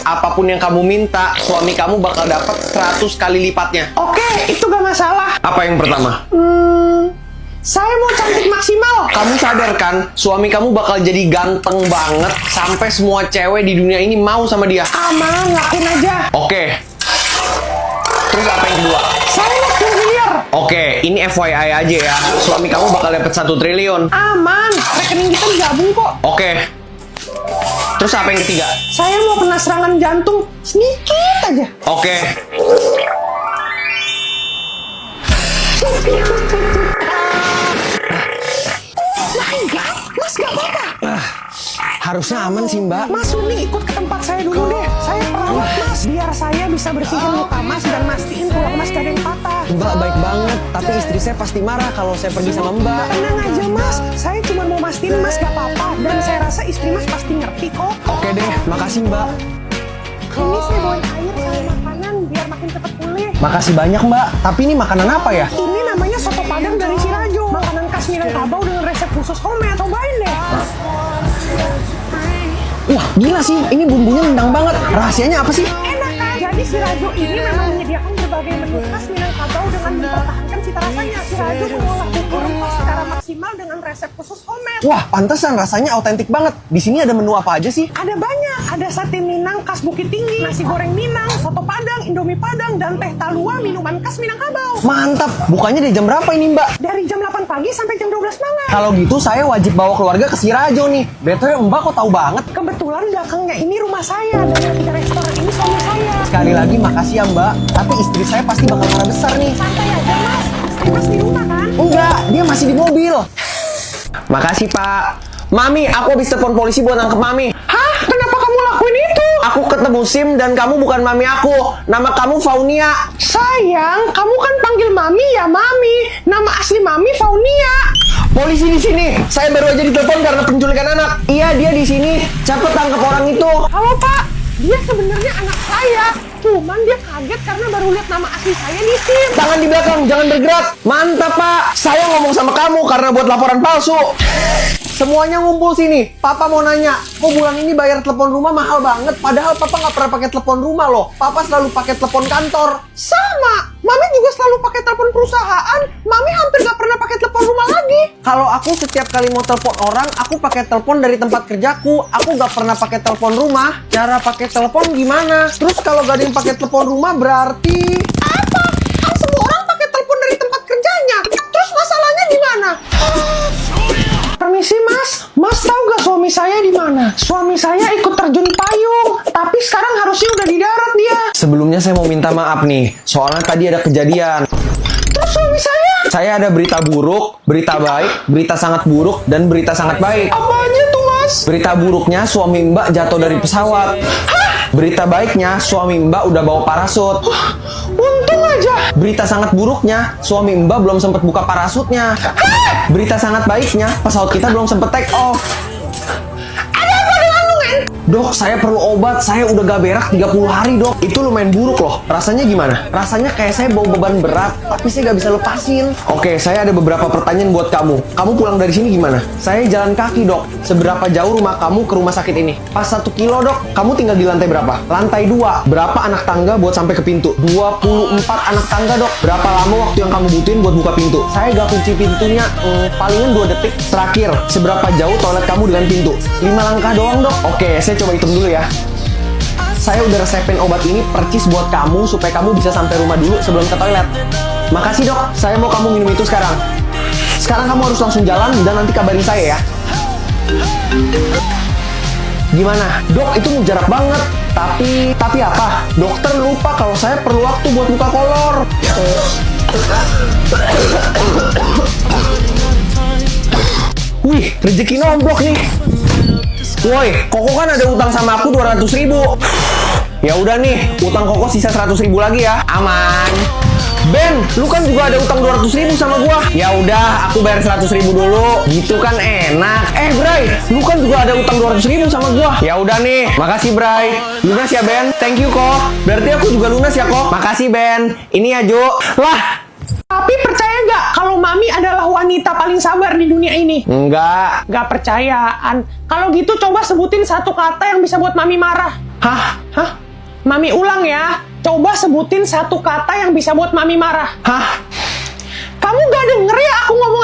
apapun yang kamu minta, suami kamu bakal dapat 100 kali lipatnya. Oke, itu gak masalah. Apa yang pertama? Saya mau cantik maksimal. Kamu sadar kan, suami kamu bakal jadi ganteng banget sampai semua cewek di dunia ini mau sama dia. Aman, lakuin aja. Oke. Terus apa yang kedua? Saya mau 10 miliar. Oke, ini FYI aja ya. Suami kamu bakal dapat 1 triliun. Aman, rekening kita digabung kok. Oke. Terus apa yang ketiga? Saya mau kena serangan jantung sedikit aja. Oke. Mas gak apa-apa. Harusnya aman sih, Mbak. Mas mending ikut ke tempat saya dulu deh. Saya perawat mas, biar saya bisa bersihin luka mas dan mastiin tulang mas gak ada yang patah. Mbak baik banget, tapi istri saya pasti marah kalau saya pergi sama Mbak. Tenang aja mas, saya cuma mau mastiin mas gak apa-apa. Dan saya rasa istri mas pasti ngerti kok. Oke deh, makasih Mbak. Ini saya bawain air sama makanan biar makin cepet pulih. Makasih banyak Mbak, tapi ini makanan apa ya? Ini namanya soto padang dari si Rajo. Makanan khas Minangkabau dengan resep khusus homemade. Cobain deh. Wah gila sih, ini bumbunya nendang banget. Rahasianya apa sih? Enak kan? Jadi si Rajo ini memang menyediakan berbagai menu khas Minangkabau dengan mempertahankan cita rasanya. Si Rajo mengolah bumbu rempah secara maksimal dengan resep khusus homemade. Wah, pantesan rasanya autentik banget. Di sini ada menu apa aja sih? Ada banyak. Ada sate Minang khas Bukit Tinggi, nasi goreng Minang, soto Padang, Indomie Padang, dan teh talua minuman khas Minangkabau. Mantap. Bukannya dari jam berapa ini Mbak? Dari jam 8 pagi sampai jam 12 malam. Kalau gitu saya wajib bawa keluarga ke si Rajo nih. BTW Mbak kok tahu banget? Kebetulan belakangnya ini rumah saya dan yang punya restoran ini suami saya. Sekali lagi makasih ya Mbak. Tapi istri saya pasti bakal marah besar nih. Santai aja mas, istri mas di rumah kan? Enggak, dia masih di mobil. Makasih Pak. Mami, aku habis telepon polisi buat nangkep Mami. Hah? Kenapa kamu lakuin itu? Aku ketemu SIM dan kamu bukan Mami aku. Nama kamu Faunia. Sayang, kamu kan panggil Mami ya Mami. Nama asli Mami Faunia. Polisi di sini. Saya baru aja ditelepon karena penculikan anak. Iya, dia di sini. Cepet tangkap orang itu. Halo Pak, dia sebenarnya anak saya. Cuman dia kaget karena baru lihat nama asli saya di SIM. Tangan di belakang, jangan bergerak. Mantap Pak. Saya ngomong sama kamu karena buat laporan palsu. Semuanya ngumpul sini. Papa mau nanya, kok bulan ini bayar telepon rumah mahal banget? Padahal Papa nggak pernah pakai telepon rumah loh. Papa selalu pakai telepon kantor. Sama, Mami juga selalu pakai telepon perusahaan. Mami hampir nggak pernah pakai telepon rumah lagi. Kalau aku setiap kali mau telepon orang, aku pakai telepon dari tempat kerjaku. Aku nggak pernah pakai telepon rumah. Cara pakai telepon gimana? Terus kalau gak ada yang pakai telepon rumah berarti Apa? Kan semua orang pakai telepon dari tempat kerjanya. Terus masalahnya di mana? Permisi mas, mas tahu gak suami saya di mana? Suami saya ikut terjun payung, tapi sekarang harusnya udah di darat dia. sebelumnya saya mau minta maaf nih. Soalnya tadi ada kejadian. Terus suami Saya ada berita buruk, berita baik, berita sangat buruk, dan berita sangat baik. apa aja tuh mas? Berita buruknya suami Mbak jatuh dari pesawat. Berita baiknya suami Mbak udah bawa parasut. Untung aja. Berita sangat buruknya suami Mbak belum sempat buka parasutnya. Berita sangat baiknya pesawat kita belum sempat take off. Ada apa dengan lu men? Dok, saya perlu obat. Saya udah gak berak 30 hari, Dok. Itu lumayan buruk loh. Rasanya gimana? Rasanya kayak saya bawa beban berat, tapi saya gak bisa lepasin. Oke, saya ada beberapa pertanyaan buat kamu. Kamu pulang dari sini gimana? Saya jalan kaki, Dok. Seberapa jauh rumah kamu ke rumah sakit ini? Pas 1 kilo, Dok. Kamu tinggal di lantai berapa? Lantai 2. Berapa anak tangga buat sampai ke pintu? 24 anak tangga, Dok. Berapa lama waktu yang kamu butuhin buat buka pintu? Saya gak kunci pintunya, palingan 2 detik. Terakhir, seberapa jauh toilet kamu dengan pintu? 5 langkah doang, Dok. Oke, saya coba hitung dulu ya. Saya udah resepin obat ini percis buat kamu supaya kamu bisa sampai rumah dulu sebelum ke toilet. Makasih dok, saya mau kamu minum itu sekarang. Sekarang kamu harus langsung jalan dan nanti kabarin saya ya. Gimana? Dok, itu jarak banget. Tapi apa? Dokter lupa kalau saya perlu waktu buat buka kolor. Wih, rezeki nomblok nih. Woi, Koko kan ada utang sama aku 200.000. Ya udah nih, utang Koko sisa 100.000 lagi ya. Aman. Ben, lu kan juga ada utang 200.000 sama gua. Ya udah, aku bayar 100.000 dulu. Gitu kan enak. Bray, lu kan juga ada utang 200.000 sama gua. Ya udah nih, makasih Bray. Lunas ya Ben. Thank you kok. Berarti aku juga lunas ya kok. Makasih Ben. Ini ya Jo. Lah, Tapi percaya gak nggak kalau Mami adalah wanita paling sabar di dunia ini? Enggak. Nggak percayaan. Kalau gitu coba sebutin satu kata yang bisa buat Mami marah. Hah? Hah? Mami ulang ya. Coba sebutin satu kata yang bisa buat Mami marah. Hah? Kamu gak denger ya aku ngomong